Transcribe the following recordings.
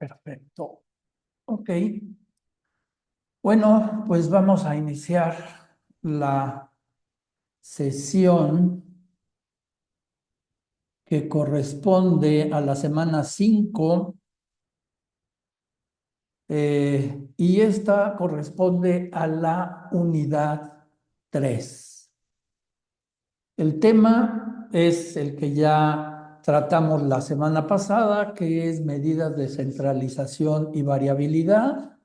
Perfecto. Ok. Bueno, pues vamos a iniciar la sesión que corresponde a la semana 5 y esta corresponde a la unidad 3. El tema es el que ya tratamos la semana pasada, que es medidas de centralización y variabilidad,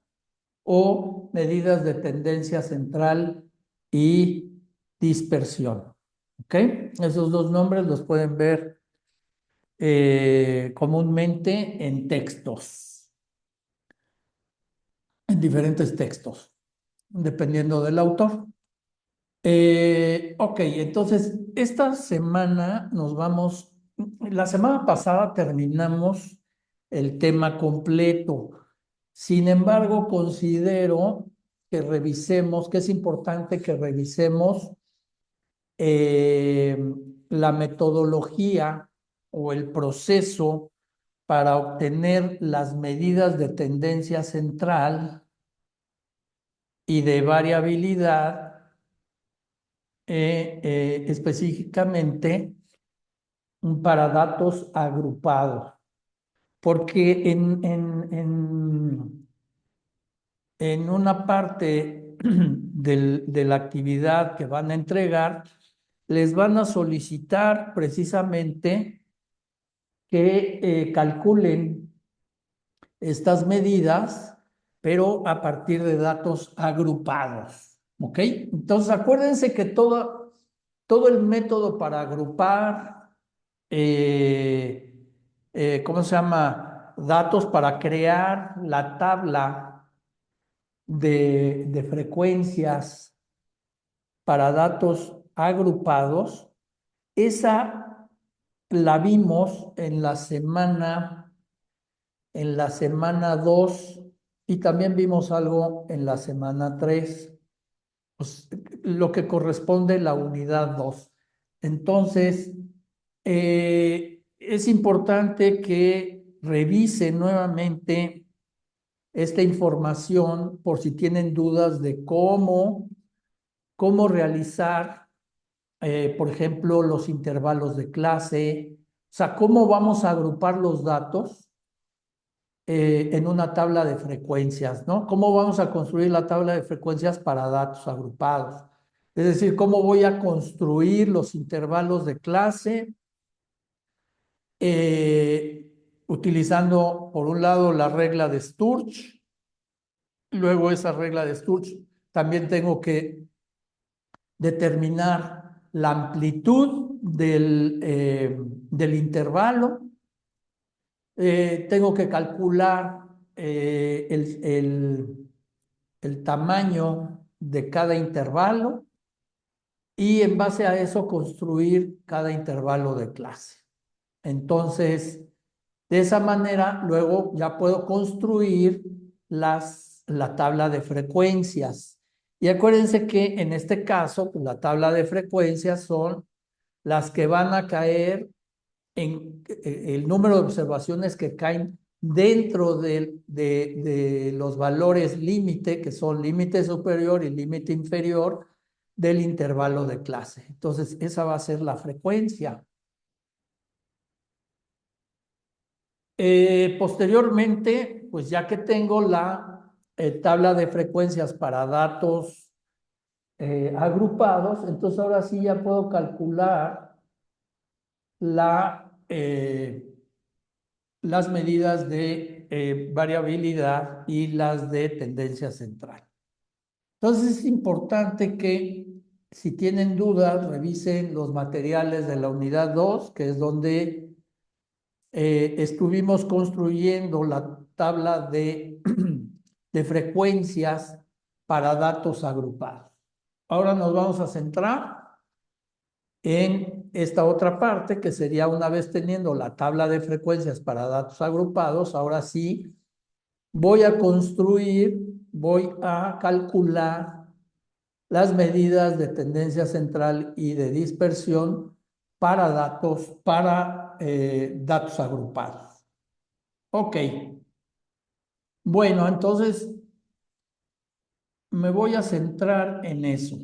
o medidas de tendencia central y dispersión. ¿Ok? Esos dos nombres los pueden ver comúnmente en textos, en diferentes textos, dependiendo del autor. Ok, entonces esta semana la semana pasada terminamos el tema completo. Sin embargo, considero que es importante que revisemos eh, la metodología o el proceso para obtener las medidas de tendencia central y de variabilidad, específicamente para datos agrupados. Porque en una parte de la actividad que van a entregar, les van a solicitar precisamente que calculen estas medidas, pero a partir de datos agrupados. ¿Ok? Entonces, acuérdense que todo el método para agrupar, ¿cómo se llama? Datos para crear la tabla de frecuencias para datos agrupados, esa la vimos en la semana 2 y también vimos algo en la semana 3, pues, lo que corresponde a la unidad 2. Entonces, es importante que revisen nuevamente esta información por si tienen dudas de cómo realizar, por ejemplo, los intervalos de clase, o sea, cómo vamos a agrupar los datos en una tabla de frecuencias, ¿no? ¿Cómo vamos a construir la tabla de frecuencias para datos agrupados? Es decir, cómo voy a construir los intervalos de clase eh, utilizando, por un lado, la regla de Sturge. Luego esa regla de Sturge también tengo que determinar la amplitud del intervalo. Tengo que calcular el tamaño de cada intervalo y en base a eso construir cada intervalo de clase. Entonces, de esa manera, luego ya puedo construir la tabla de frecuencias. Y acuérdense que en este caso, pues, la tabla de frecuencias son las que van a caer en el número de observaciones que caen dentro de los valores límite, que son límite superior y límite inferior del intervalo de clase. Entonces, esa va a ser la frecuencia. Posteriormente, pues ya que tengo la tabla de frecuencias para datos agrupados, entonces ahora sí ya puedo calcular las medidas de variabilidad y las de tendencia central. Entonces es importante que si tienen dudas, revisen los materiales de la unidad 2, que es donde estuvimos construyendo la tabla de frecuencias para datos agrupados. Ahora nos vamos a centrar en esta otra parte, que sería una vez teniendo la tabla de frecuencias para datos agrupados, ahora sí voy a calcular las medidas de tendencia central y de dispersión para datos agrupados. Ok, Bueno, entonces me voy a centrar en eso.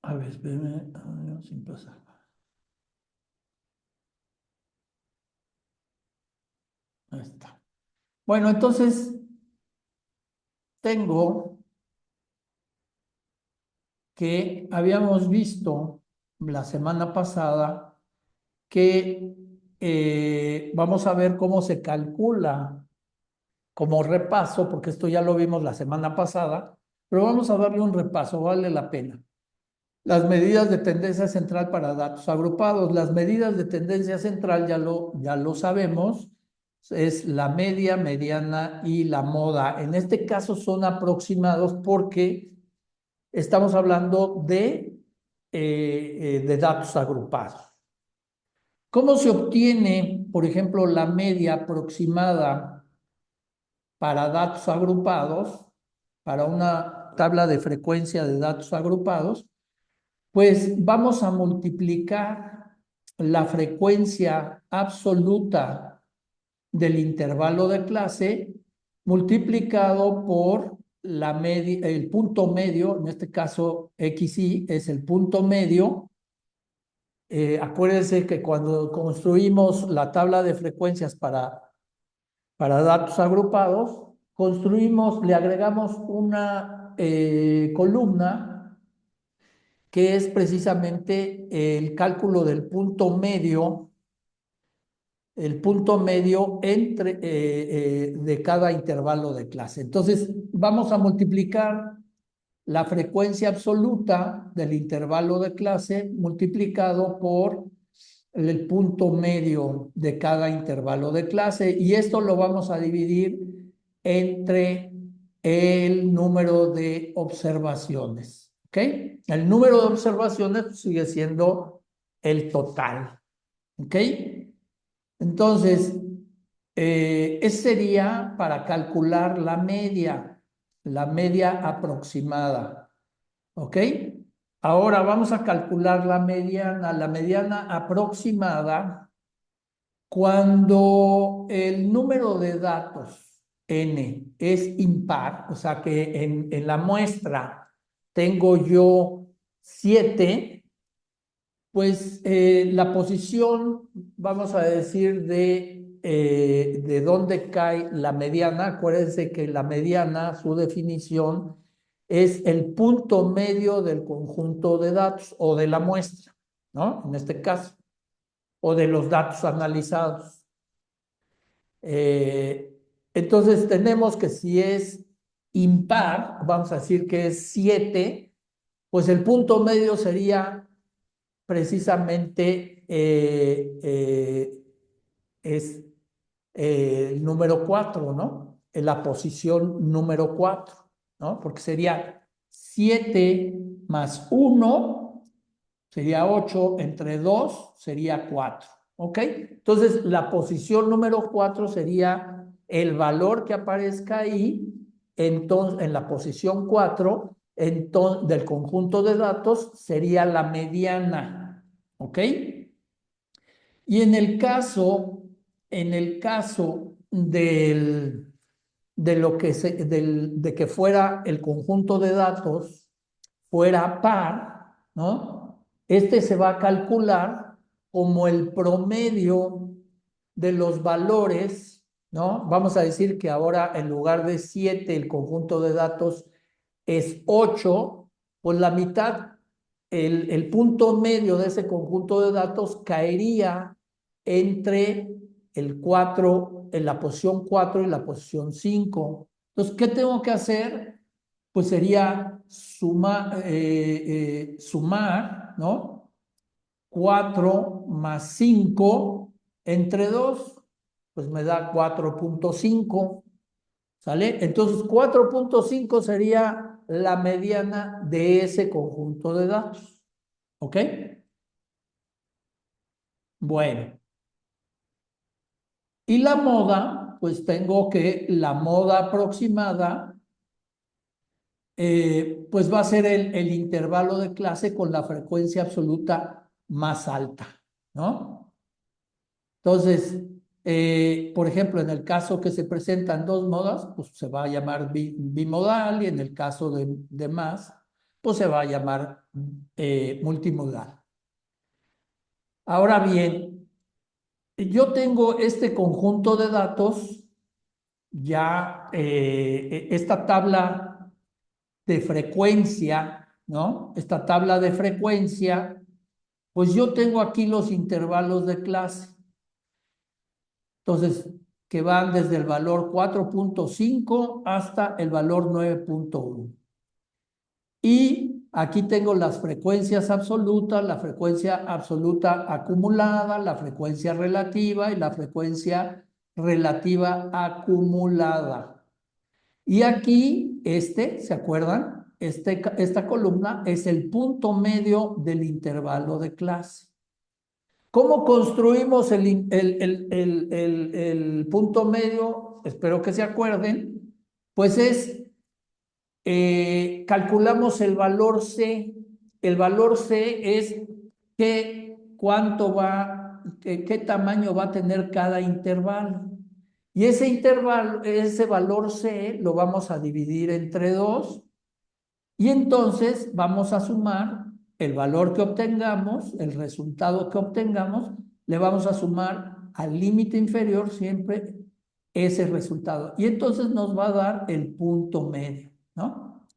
A ver, espérame, sin pasar. Ahí está. Bueno, entonces tengo que habíamos visto la semana pasada que vamos a ver cómo se calcula como repaso, porque esto ya lo vimos la semana pasada, pero vamos a darle un repaso, vale la pena. Las medidas de tendencia central para datos agrupados. Las medidas de tendencia central ya lo sabemos, es la media, mediana y la moda. En este caso son aproximados porque estamos hablando de datos agrupados. ¿Cómo se obtiene, por ejemplo, la media aproximada para datos agrupados, para una tabla de frecuencia de datos agrupados? Pues vamos a multiplicar la frecuencia absoluta del intervalo de clase multiplicado por la media, el punto medio, en este caso XY es el punto medio. Acuérdense que cuando construimos la tabla de frecuencias para datos agrupados, construimos, le agregamos una columna que es precisamente el cálculo del punto medio, el punto medio de cada intervalo de clase. Entonces, vamos a multiplicar la frecuencia absoluta del intervalo de clase multiplicado por el punto medio de cada intervalo de clase, y esto lo vamos a dividir entre el número de observaciones. ¿Ok? El número de observaciones sigue siendo el total. ¿Ok? Entonces, ese sería para calcular la media aproximada. ¿Ok? Ahora vamos a calcular la mediana aproximada cuando el número de datos n es impar, o sea que en la muestra tengo yo 7, pues la posición, vamos a decir, de dónde cae la mediana. Acuérdense que la mediana, su definición, es el punto medio del conjunto de datos o de la muestra, ¿no? En este caso, o de los datos analizados. Eh, entonces tenemos que si es impar, vamos a decir que es 7, pues el punto medio sería precisamente es el número 4, ¿no? En la posición número 4, ¿no? Porque sería 7 más 1 sería 8, entre 2 sería 4, ¿ok? Entonces, la posición número 4 sería el valor que aparezca ahí, entonces, en la posición 4, entonces, del conjunto de datos sería la mediana, ¿ok? Y en el caso de que fuera el conjunto de datos fuera par, ¿no? Este se va a calcular como el promedio de los valores, ¿no? Vamos a decir que ahora en lugar de 7 el conjunto de datos es 8, pues la mitad, el punto medio de ese conjunto de datos caería entre el 4, en la posición 4 y la posición 5. Entonces, ¿qué tengo que hacer? Pues sería sumar, ¿no? 4 más 5 entre 2, pues me da 4,5. ¿Sale? Entonces, 4,5 sería la mediana de ese conjunto de datos. ¿Ok? Bueno, y la moda, pues tengo que la moda aproximada, pues va a ser el intervalo de clase con la frecuencia absoluta más alta, ¿no? Entonces, por ejemplo, en el caso que se presentan dos modas, pues se va a llamar bimodal, y en el caso de más, pues se va a llamar multimodal. Ahora bien, yo tengo este conjunto de datos, ya esta tabla de frecuencia, ¿no? Esta tabla de frecuencia, pues yo tengo aquí los intervalos de clase. Entonces, que van desde el valor 4.5 hasta el valor 9.1. Y aquí tengo las frecuencias absolutas, la frecuencia absoluta acumulada, la frecuencia relativa y la frecuencia relativa acumulada. Y aquí, ¿se acuerdan? Esta columna es el punto medio del intervalo de clase. ¿Cómo construimos el punto medio? Espero que se acuerden. Pues calculamos el valor C. El valor C es qué tamaño va a tener cada intervalo. Y ese intervalo, ese valor C, lo vamos a dividir entre 2. Y entonces vamos a sumar el valor que obtengamos, el resultado que obtengamos, le vamos a sumar al límite inferior siempre ese resultado. Y entonces nos va a dar el punto medio, ¿no?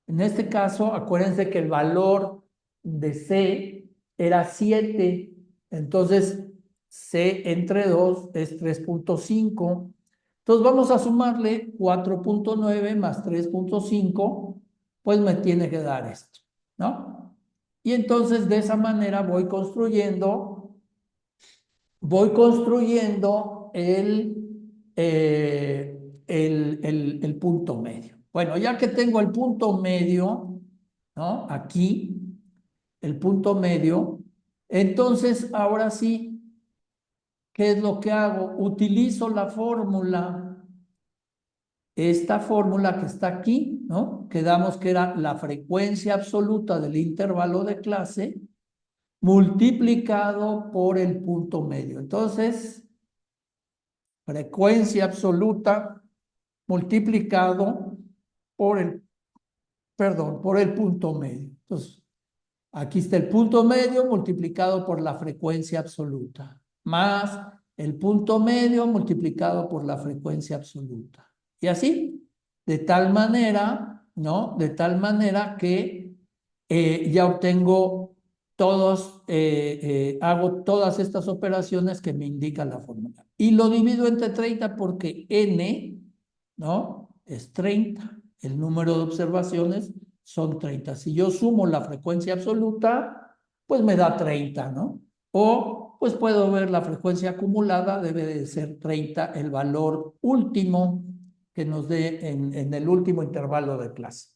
En este caso, acuérdense que el valor de C era 7, entonces C entre 2 es 3.5. Entonces vamos a sumarle 4.9 más 3.5, pues me tiene que dar esto, ¿no? Y entonces de esa manera voy construyendo el punto medio. Bueno, ya que tengo el punto medio, ¿no? Aquí, el punto medio, entonces ahora sí, ¿qué es lo que hago? Utilizo la fórmula, esta fórmula que está aquí, ¿no? Quedamos que era la frecuencia absoluta del intervalo de clase multiplicado por el punto medio. Entonces, frecuencia absoluta multiplicado por el punto medio. Entonces, aquí está el punto medio multiplicado por la frecuencia absoluta, más el punto medio multiplicado por la frecuencia absoluta. Y así, de tal manera, ¿no? De tal manera que ya obtengo hago todas estas operaciones que me indica la fórmula. Y lo divido entre 30 porque n, ¿no? Es 30. El número de observaciones son 30. Si yo sumo la frecuencia absoluta, pues me da 30, ¿no? O pues puedo ver la frecuencia acumulada, debe de ser 30 el valor último que nos dé en el último intervalo de clase.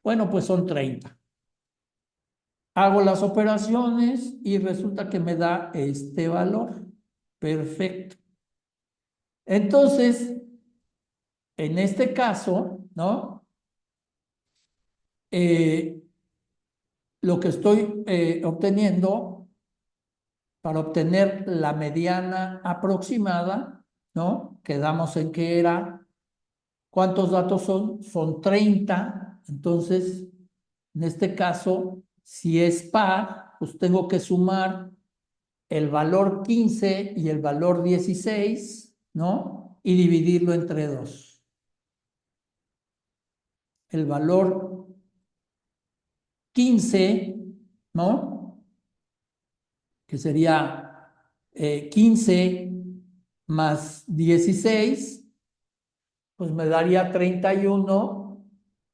Bueno, pues son 30. Hago las operaciones y resulta que me da este valor. Perfecto. Entonces, en este caso, ¿no? Lo que estoy obteniendo para obtener la mediana aproximada, ¿no? Quedamos en que era, ¿cuántos datos son? Son 30. Entonces, en este caso, si es par, pues tengo que sumar el valor 15 y el valor 16, ¿no? Y dividirlo entre 2. El valor 15, ¿no? Que sería 15 más 16, pues me daría 31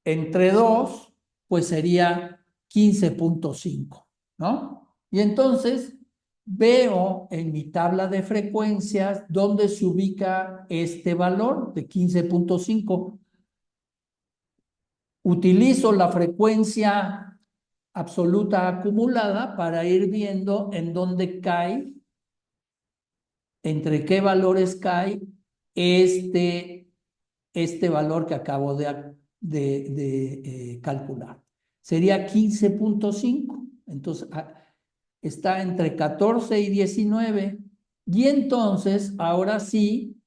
entre 2, pues sería 15.5, ¿no? Y entonces veo en mi tabla de frecuencias dónde se ubica este valor de 15.5. Utilizo la frecuencia absoluta acumulada para ir viendo en dónde cae, entre qué valores cae este valor que acabo de calcular. Sería 15.5. Entonces, está entre 14 y 19. Y entonces, ahora sí,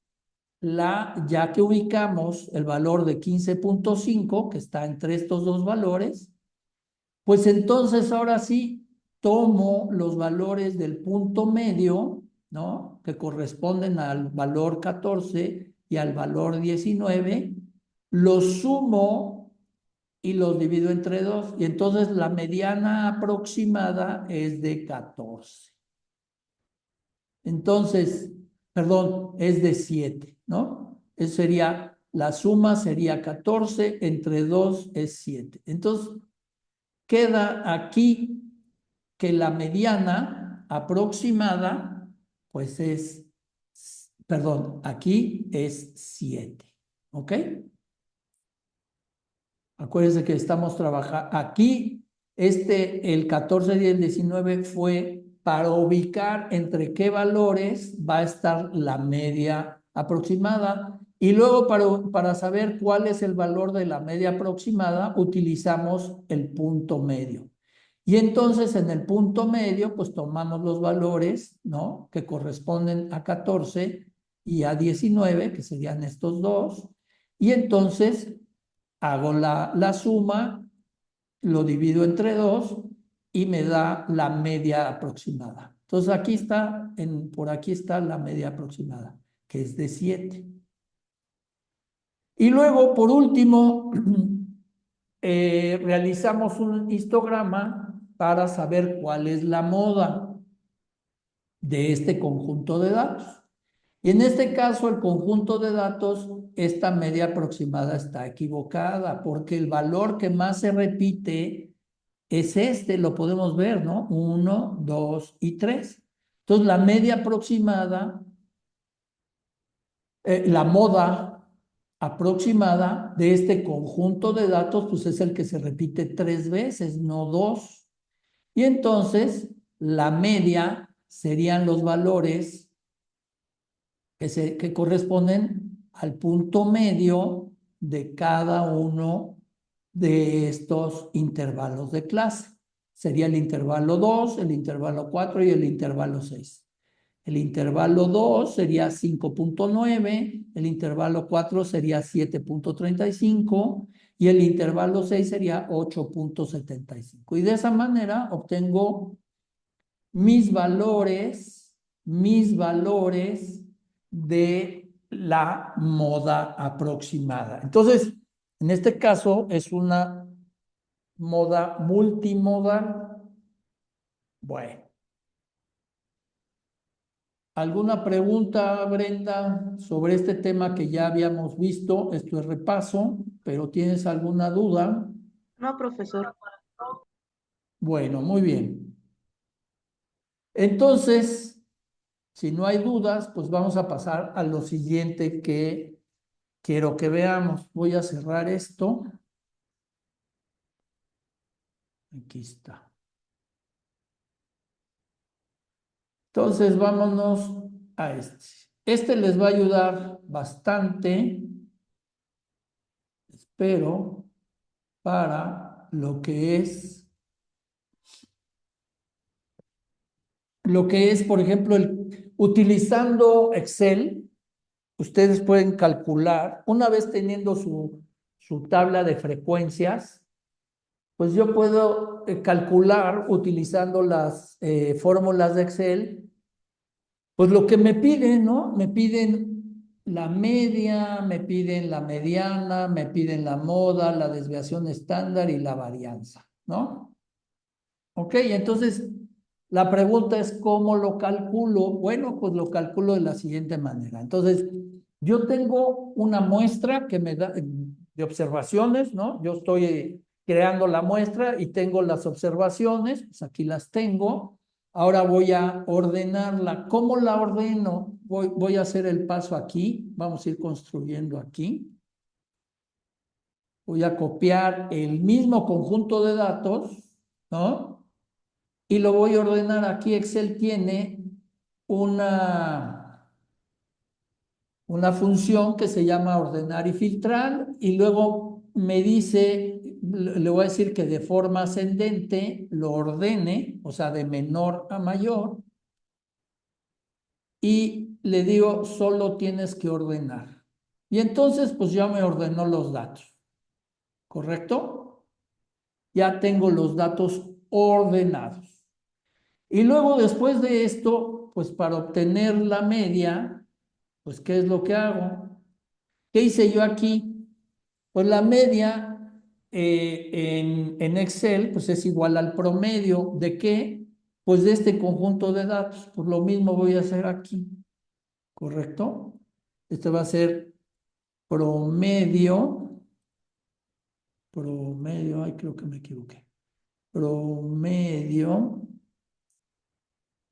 ya que ubicamos el valor de 15.5, que está entre estos dos valores, pues entonces ahora sí tomo los valores del punto medio, ¿no? Que corresponden al valor 14 y al valor 19, los sumo y los divido entre 2. Y entonces la mediana aproximada es de 14. Entonces, perdón, es de 7, ¿no? Eso sería, la suma sería 14, entre 2 es 7. Entonces, queda aquí que la mediana aproximada, pues es, perdón, aquí es 7, ¿ok? Acuérdense que estamos trabajando aquí, el 14 y el 19 fue para ubicar entre qué valores va a estar la media aproximada. Y luego para saber cuál es el valor de la media aproximada, utilizamos el punto medio. Y entonces en el punto medio, pues tomamos los valores, ¿no? Que corresponden a 14 y a 19, que serían estos dos. Y entonces hago la suma, lo divido entre 2 y me da la media aproximada. Entonces aquí está, por aquí está la media aproximada, que es de 7. Y luego, por último, realizamos un histograma para saber cuál es la moda de este conjunto de datos. Y en este caso, el conjunto de datos, esta media aproximada está equivocada, porque el valor que más se repite es este, lo podemos ver, ¿no? 1, 2 y 3. Entonces, la media aproximada, la moda aproximada de este conjunto de datos, pues es el que se repite 3 veces, no 2. Y entonces, la media serían los valores que corresponden al punto medio de cada uno de estos intervalos de clase. Sería el intervalo 2, el intervalo 4 y el intervalo 6. El intervalo 2 sería 5.9, el intervalo 4 sería 7.35 y el intervalo 6 sería 8.75. Y de esa manera obtengo mis valores de la moda aproximada. Entonces, en este caso es una moda multimodal. Bueno, ¿alguna pregunta, Brenda, sobre este tema que ya habíamos visto? Esto es repaso, pero ¿tienes alguna duda? No, profesor. Bueno, muy bien. Entonces, si no hay dudas, pues vamos a pasar a lo siguiente que quiero que veamos. Voy a cerrar esto. Aquí está. Entonces, vámonos a este. Este les va a ayudar bastante, espero, para por ejemplo, utilizando Excel, ustedes pueden calcular, una vez teniendo su tabla de frecuencias, pues yo puedo calcular utilizando las fórmulas de Excel, pues lo que me piden, ¿no? Me piden la media, me piden la mediana, me piden la moda, la desviación estándar y la varianza, ¿no? Ok, entonces la pregunta es ¿cómo lo calculo? Bueno, pues lo calculo de la siguiente manera. Entonces, yo tengo una muestra que me da de observaciones, ¿no? Yo estoy creando la muestra y tengo las observaciones, pues aquí las tengo. Ahora voy a ordenarla. ¿Cómo la ordeno? Voy a hacer el paso aquí. Vamos a ir construyendo aquí. Voy a copiar el mismo conjunto de datos, ¿no? Y lo voy a ordenar aquí. Excel tiene una, una función que se llama ordenar y filtrar y luego me dice le voy a decir que de forma ascendente lo ordene, o sea, de menor a mayor, y le digo, solo tienes que ordenar. Y entonces, pues ya me ordenó los datos, ¿correcto? Ya tengo los datos ordenados. Y luego, después de esto, pues para obtener la media, pues ¿qué es lo que hago? ¿Qué hice yo aquí? Pues la media en Excel, pues es igual al promedio de qué? Pues de este conjunto de datos. Pues lo mismo voy a hacer aquí, ¿correcto? Este va a ser promedio, ay, creo que me equivoqué. Promedio,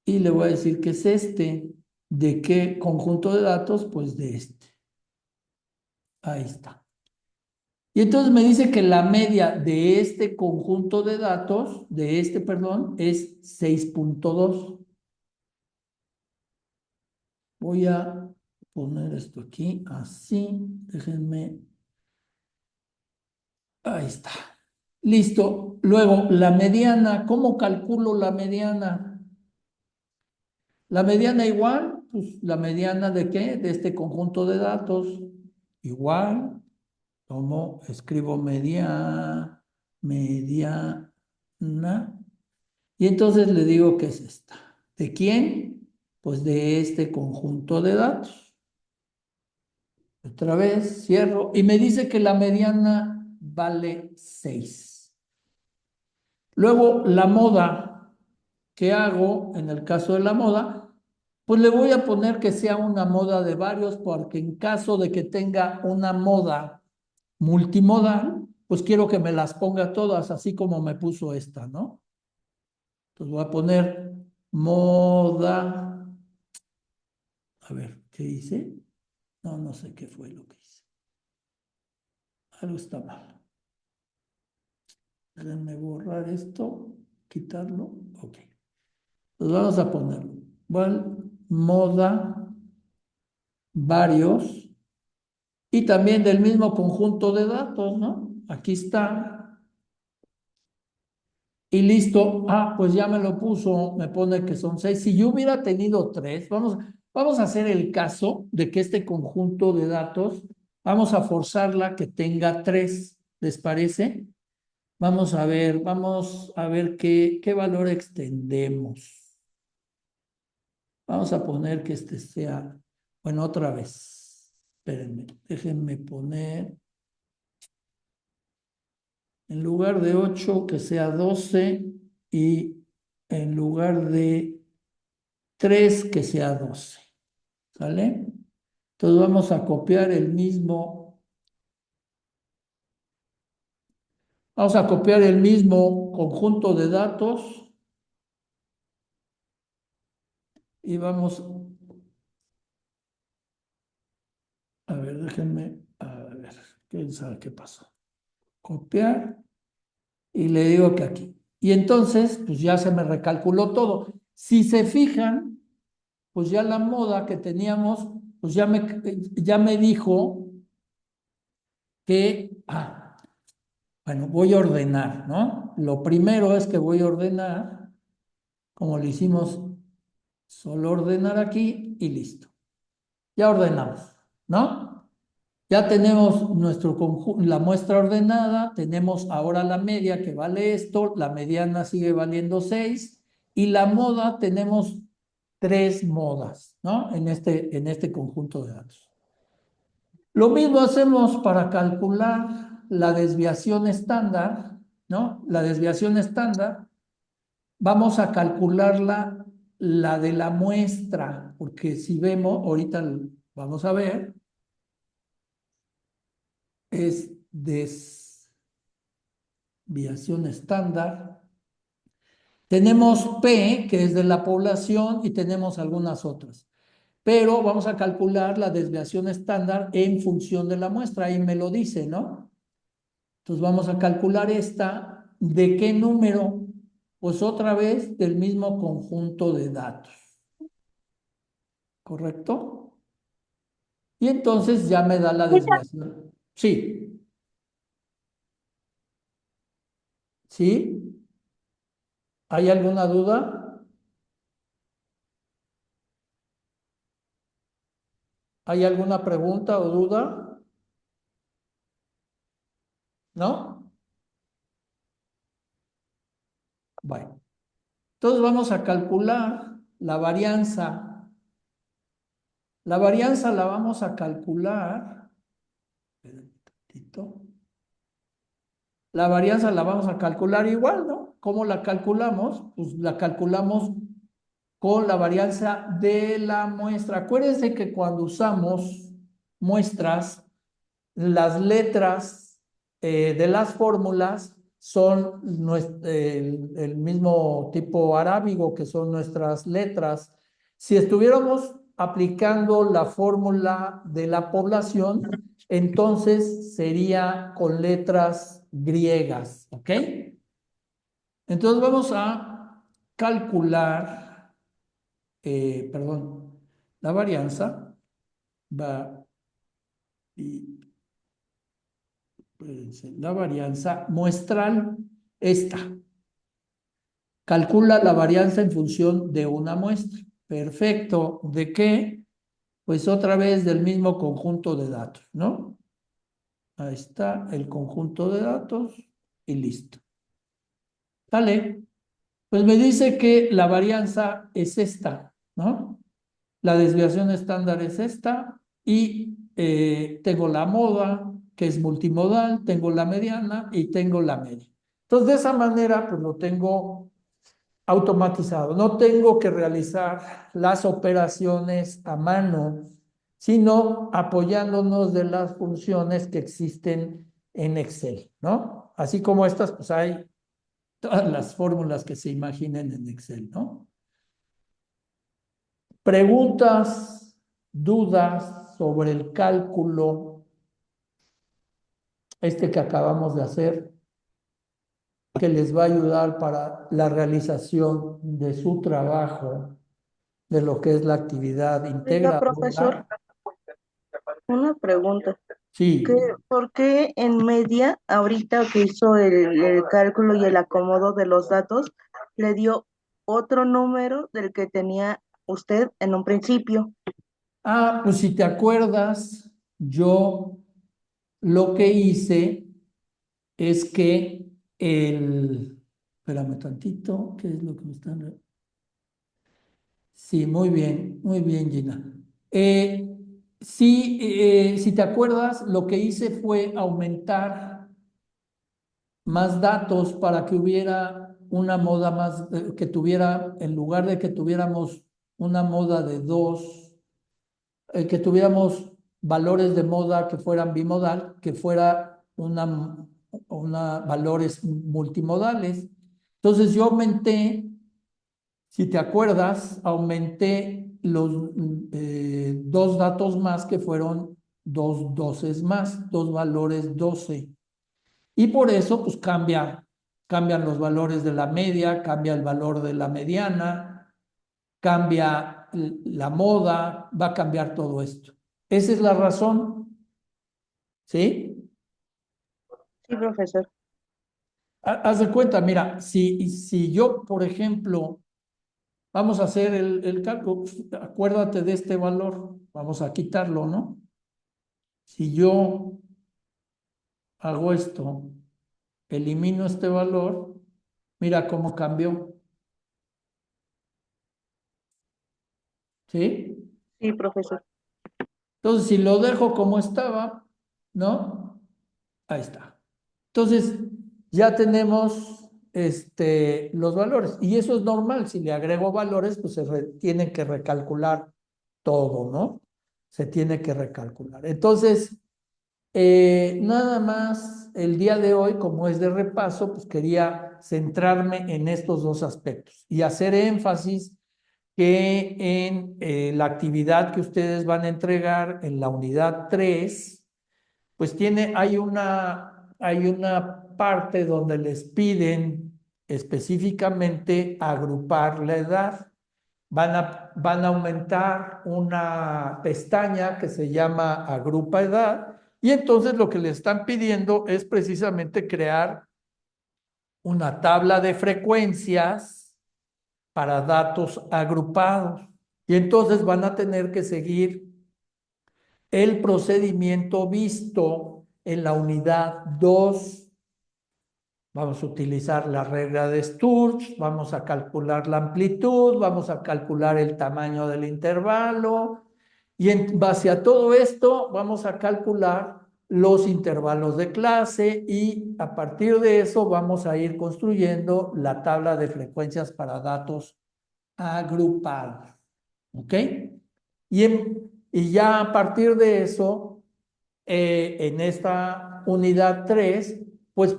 y le voy a decir que es este. ¿De qué conjunto de datos? Pues de este. Ahí está. Y entonces me dice que la media de este conjunto de datos, perdón, es 6.2. Voy a poner esto aquí, así. Déjenme. Ahí está. Listo. Luego, la mediana. ¿Cómo calculo la mediana? La mediana igual, pues la mediana de qué? De este conjunto de datos. Igual, escribo mediana. Y entonces le digo que es esta. ¿De quién? Pues de este conjunto de datos. Otra vez cierro y me dice que la mediana vale 6. Luego la moda, ¿qué hago en el caso de la moda? Pues le voy a poner que sea una moda de varios porque en caso de que tenga una moda multimodal, pues quiero que me las ponga todas, así como me puso esta, ¿no? Entonces voy a poner moda. A ver, ¿qué hice? No, no sé qué fue lo que hice. Algo está mal. Déjenme borrar esto, quitarlo. Ok. Pues vamos a ponerlo. Bueno, moda, varios, y también del mismo conjunto de datos, ¿no? Aquí está. Y listo. Ah, pues ya me lo puso, me pone que son 6. Si yo hubiera tenido 3, vamos a hacer el caso de que este conjunto de datos, vamos a forzarla que tenga 3. ¿Les parece? Vamos a ver qué valor extendemos. Vamos a poner que este sea, bueno, otra vez. Espérenme, déjenme poner, en lugar de 8 que sea 12 y en lugar de 3 que sea 12. ¿Sale? Entonces vamos a copiar el mismo conjunto de datos y vamos, a ver, déjenme, a ver, quién sabe qué pasó. Copiar y le digo que aquí. Y entonces, pues ya se me recalculó todo. Si se fijan, pues ya la moda que teníamos, pues ya me dijo que, bueno, voy a ordenar, ¿no? Lo primero es que voy a ordenar, como le hicimos, solo ordenar aquí y listo. Ya ordenamos, ¿no? Ya tenemos la muestra ordenada, tenemos ahora la media que vale esto, la mediana sigue valiendo 6 y la moda tenemos 3 modas, ¿no? En este conjunto de datos. Lo mismo hacemos para calcular la desviación estándar, ¿no? La desviación estándar, vamos a calcularla la de la muestra, porque si vemos, ahorita vamos a ver, es desviación estándar. Tenemos P, que es de la población, y tenemos algunas otras. Pero vamos a calcular la desviación estándar en función de la muestra, ahí me lo dice, ¿no? Entonces vamos a calcular esta, ¿de qué número? Pues otra vez del mismo conjunto de datos, ¿correcto? Y entonces ya me da la desviación. Sí, ¿Sí? ¿Hay alguna duda? ¿Hay alguna pregunta o duda? ¿No? Bueno, entonces vamos a calcular la varianza. La varianza la vamos a calcular. Espérame un tantito. La varianza la vamos a calcular igual, ¿no? ¿Cómo la calculamos? Pues la calculamos con la varianza de la muestra. Acuérdense que cuando usamos muestras, las letras de las fórmulas son el mismo tipo arábigo que son nuestras letras. Si estuviéramos aplicando la fórmula de la población, entonces sería con letras griegas, ¿ok? Entonces vamos a calcular, perdón, la varianza va y la varianza muestral, esta. Calcula la varianza en función de una muestra. Perfecto. ¿De qué? Pues otra vez del mismo conjunto de datos, ¿no? Ahí está el conjunto de datos y listo. Dale. Pues me dice que la varianza es esta, ¿no? La desviación estándar es esta y tengo la moda, que es multimodal, tengo la mediana y tengo la media. Entonces, de esa manera, pues lo tengo automatizado. No tengo que realizar las operaciones a mano, sino apoyándonos de las funciones que existen en Excel, ¿no? Así como estas, pues hay todas las fórmulas que se imaginen en Excel, ¿no? Preguntas, dudas sobre el cálculo, este que acabamos de hacer, que les va a ayudar para la realización de su trabajo, de lo que es la actividad Oiga, profesor, integradora. una pregunta. Sí. ¿Por qué en media, ahorita que hizo el cálculo y el acomodo de los datos, le dio otro número del que tenía usted en un principio? Ah, pues si te acuerdas, yo lo que hice es que espérame tantito, ¿qué es lo que me están? Sí, muy bien, Gina. Sí, si te acuerdas, lo que hice fue aumentar más datos para que hubiera una moda más, que tuviera, en lugar de que tuviéramos una moda de dos, que tuviéramos valores de moda que fueran bimodal, que fuera una valores multimodales. Entonces yo aumenté, si te acuerdas, aumenté los dos datos más que fueron dos doces más, dos valores 12. Y por eso, pues cambian los valores de la media, cambia el valor de la mediana, cambia la moda, va a cambiar todo esto. Esa es la razón, ¿sí? Sí, profesor. Haz de cuenta, mira, si yo, por ejemplo, vamos a hacer el cálculo, acuérdate de este valor, vamos a quitarlo, ¿no? Si yo hago esto, elimino este valor, mira cómo cambió, ¿sí? Sí, profesor. Entonces, si lo dejo como estaba, ¿no? Ahí está. Entonces, ya tenemos los valores. Y eso es normal. Si le agrego valores, pues tiene que recalcular todo, ¿no? Se tiene que recalcular. Entonces, nada más el día de hoy, como es de repaso, pues quería centrarme en estos dos aspectos y hacer énfasis que en la actividad que ustedes van a entregar en la unidad 3 pues hay una parte donde les piden específicamente agrupar la edad. Van a aumentar una pestaña que se llama Agrupa Edad y entonces lo que le están pidiendo es precisamente crear una tabla de frecuencias para datos agrupados. Y entonces van a tener que seguir el procedimiento visto en la unidad 2. Vamos a utilizar la regla de Sturge, vamos a calcular la amplitud, vamos a calcular el tamaño del intervalo y en base a todo esto vamos a calcular los intervalos de clase y a partir de eso vamos a ir construyendo la tabla de frecuencias para datos agrupados. ¿Ok? Y ya a partir de eso, en esta unidad 3 pues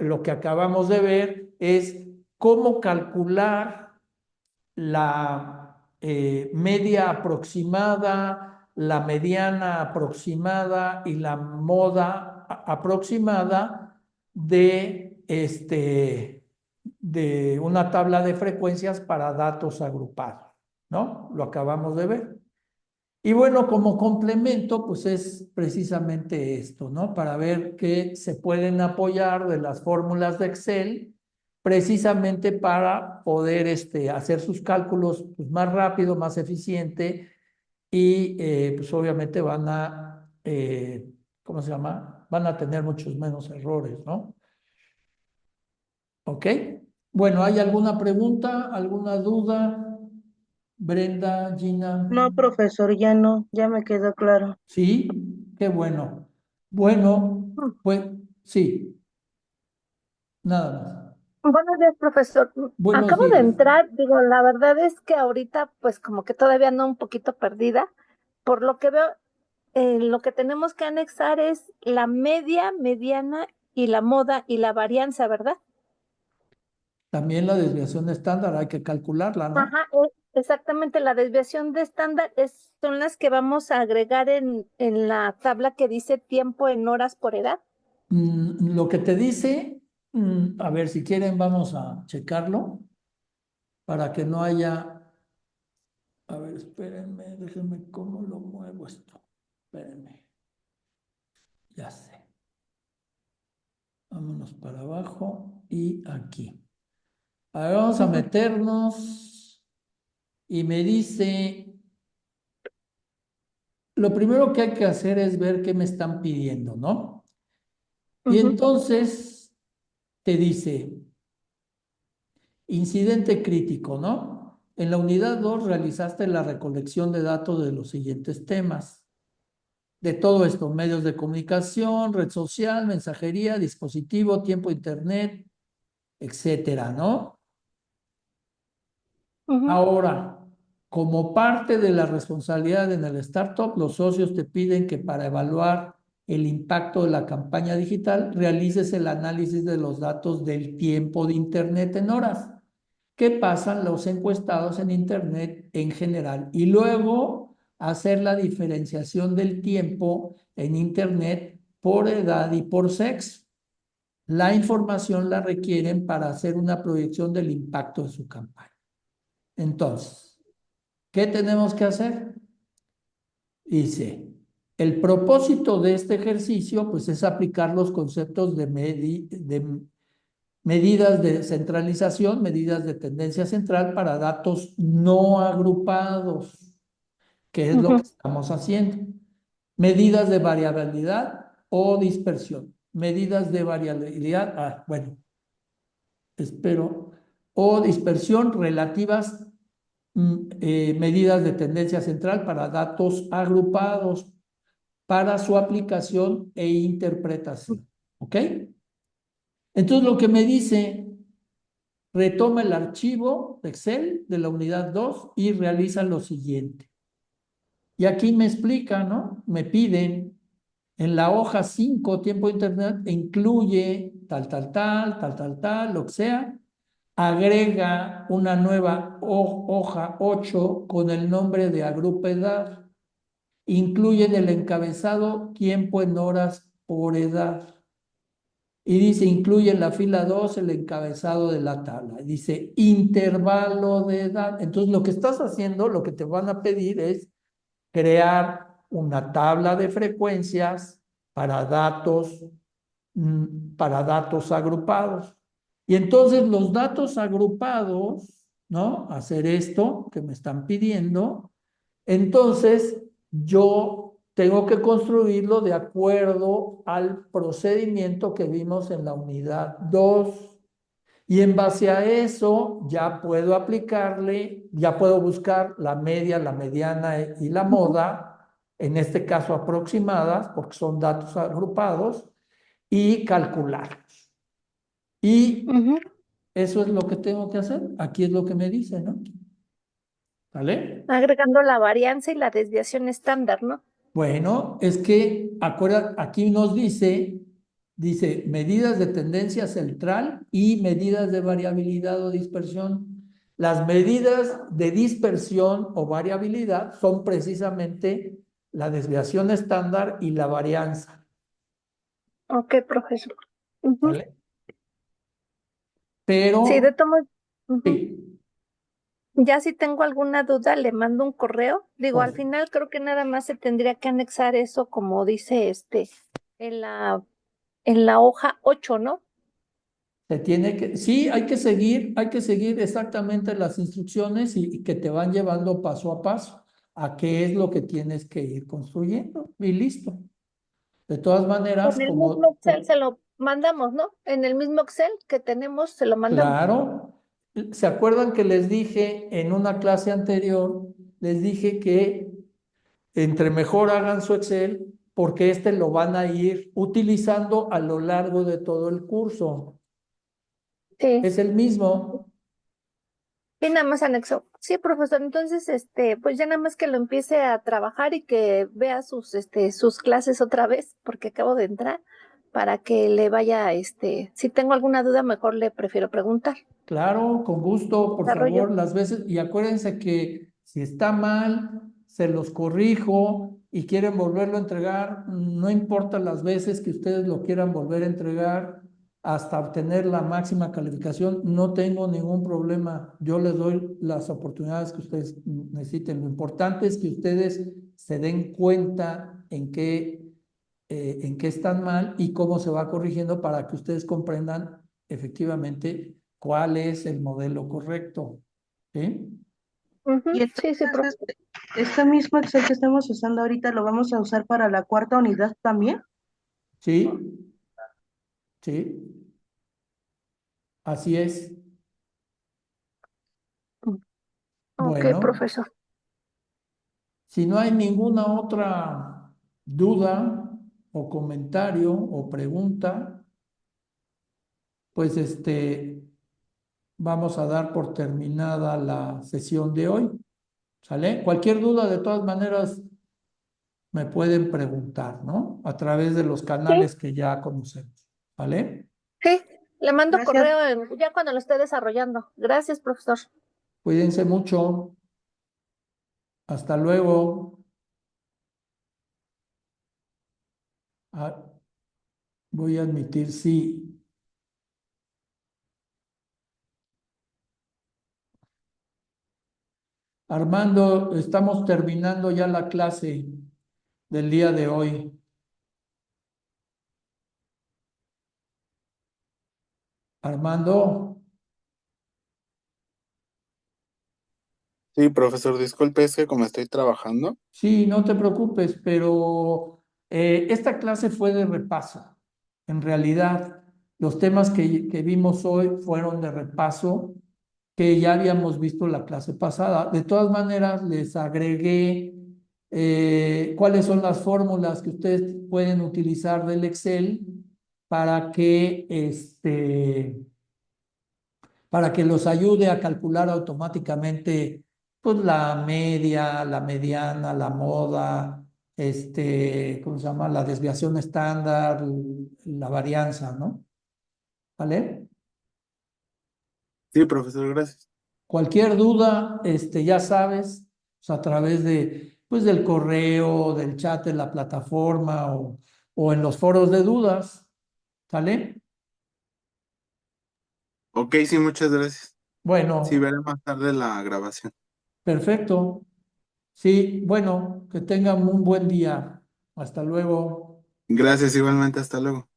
lo que acabamos de ver es cómo calcular la media aproximada, la mediana aproximada y la moda aproximada de una tabla de frecuencias para datos agrupados, ¿no? Lo acabamos de ver. Y bueno, como complemento, pues es precisamente esto, ¿no? Para ver que se pueden apoyar de las fórmulas de Excel, precisamente para poder hacer sus cálculos pues, más rápido, más eficiente y pues obviamente ¿cómo se llama? Van a tener muchos menos errores, ¿no? ¿Ok? Bueno, ¿hay alguna pregunta, alguna duda? Brenda, Gina. No, profesor, ya no, ya me quedó claro. Sí, qué bueno. Bueno, Mm. pues sí, nada más. Buenos días, profesor. Buenos Acabo de días. entrar, digo, la verdad es que ahorita pues como que todavía ando un poquito perdida. Por lo que veo, lo que tenemos que anexar es la media, mediana y la moda y la varianza, ¿verdad? También la desviación estándar hay que calcularla, ¿no? Ajá, exactamente, la desviación de estándar son las que vamos a agregar en la tabla que dice tiempo en horas por edad. Lo que te dice, a ver, si quieren vamos a checarlo para que no haya, a ver, espérenme, déjenme cómo lo muevo esto. Espérenme, ya sé. Vámonos para abajo y aquí. A ver, vamos a Ujú, meternos y me dice, lo primero que hay que hacer es ver qué me están pidiendo, ¿no? Y ujú, entonces te dice, incidente crítico, ¿no? En la unidad 2 realizaste la recolección de datos de los siguientes temas. De todo esto, medios de comunicación, red social, mensajería, dispositivo, tiempo internet, etcétera, ¿no? ujú, Ahora, como parte de la responsabilidad en el startup, los socios te piden que para evaluar el impacto de la campaña digital realices el análisis de los datos del tiempo de Internet en horas. ¿Qué pasan los encuestados en Internet en general? Y luego hacer la diferenciación del tiempo en Internet por edad y por sexo. La información la requieren para hacer una proyección del impacto de su campaña. Entonces, ¿qué tenemos que hacer? Dice, el propósito de este ejercicio pues es aplicar los conceptos de medidas de centralización, medidas de tendencia central para datos no agrupados, que es lo que ujú. estamos haciendo. Medidas de variabilidad o dispersión. Medidas de variabilidad, bueno, espero, o dispersión relativas, medidas de tendencia central para datos agrupados para su aplicación e interpretación. ¿Ok? Entonces lo que me dice, retoma el archivo de Excel de la unidad 2 y realiza lo siguiente. Y aquí me explica, ¿no? Me piden en la hoja 5 tiempo de internet, incluye tal, lo que sea, agrega una nueva hoja 8 con el nombre de agrupa edad, incluye en el encabezado tiempo en horas por edad. Y dice, incluye en la fila 2 el encabezado de la tabla. Dice, intervalo de edad. Entonces, lo que estás haciendo, lo que te van a pedir es crear una tabla de frecuencias para datos para datos agrupados. Y entonces los datos agrupados, ¿no? Hacer esto que me están pidiendo, entonces yo tengo que construirlo de acuerdo al procedimiento que vimos en la unidad 2. Y en base a eso ya puedo aplicarle, ya puedo buscar la media, la mediana y la moda, en este caso aproximadas, porque son datos agrupados, y calcularlos. Y Ujú. eso es lo que tengo que hacer. Aquí es lo que me dice, ¿no? ¿Vale? Agregando la varianza y la desviación estándar, ¿no? Bueno, es que, acuerda, aquí nos dice medidas de tendencia central y medidas de variabilidad o dispersión. Las medidas de dispersión o variabilidad son precisamente la desviación estándar y la varianza, Ok, profesor. Ujú. ¿vale? Sí, de Pero, tomo, ujú. sí, Ya si tengo alguna duda, le mando un correo. Digo, al por- final creo que nada más se tendría que anexar eso, como dice en la hoja 8, ¿no? se tiene que, sí, hay que seguir exactamente las instrucciones y que te van llevando paso a paso a qué es lo que tienes que ir construyendo y listo. De todas maneras, En el mismo Excel se lo mandamos, ¿no? En el mismo Excel que tenemos, se lo mandamos. claro, ¿se acuerdan que les dije en una clase anterior, les dije que entre mejor hagan su Excel, porque este lo van a ir utilizando a lo largo de todo el curso? Sí. Es el mismo. Y nada más anexo. Sí, profesor. Entonces, pues ya nada más que lo empiece a trabajar y que vea sus clases otra vez, porque acabo de entrar, para que le vaya, si tengo alguna duda, mejor le prefiero preguntar. Claro, con gusto, por Desarrollo. favor, las veces. Y acuérdense que si está mal, se los corrijo y quieren volverlo a entregar, no importa las veces que ustedes lo quieran volver a entregar hasta obtener la máxima calificación, no tengo ningún problema. Yo les doy las oportunidades que ustedes necesiten. Lo importante es que ustedes se den cuenta en qué están mal y cómo se va corrigiendo para que ustedes comprendan efectivamente cuál es el modelo correcto. ¿Sí? Y Ujú. Sí, sí, entonces, profesor. este mismo Excel que estamos usando ahorita, ¿lo vamos a usar para la cuarta unidad también? Sí, sí, así es. Ok, Bueno, profesor. si no hay ninguna otra duda o comentario o pregunta, pues vamos a dar por terminada la sesión de hoy. ¿Sale? Cualquier duda, de todas maneras, me pueden preguntar, ¿no? A través de los Sí, canales que ya conocemos, ¿vale? sí. Le mando Gracias. correo ya cuando lo esté desarrollando. Gracias, profesor. Cuídense mucho. Hasta luego. Ah, voy a admitir sí. Armando, estamos terminando ya la clase del día de hoy. Armando, Sí, profesor, disculpe, es que como estoy trabajando. sí, no te preocupes, pero esta clase fue de repaso. En realidad, los temas que vimos hoy fueron de repaso que ya habíamos visto la clase pasada. De todas maneras, les agregué cuáles son las fórmulas que ustedes pueden utilizar del Excel para que, para que los ayude a calcular automáticamente pues, la media, la mediana, la moda, ¿cómo se llama? La desviación estándar, la varianza, ¿no? ¿Vale? Sí, profesor, gracias. Cualquier duda, ya sabes, pues, a través pues, del correo, del chat de la plataforma o en los foros de dudas, ¿sale? Ok, sí, muchas gracias. Sí, Bueno, veré más tarde la grabación. perfecto. Sí, bueno, que tengan un buen día. Hasta luego. Gracias, igualmente, hasta luego.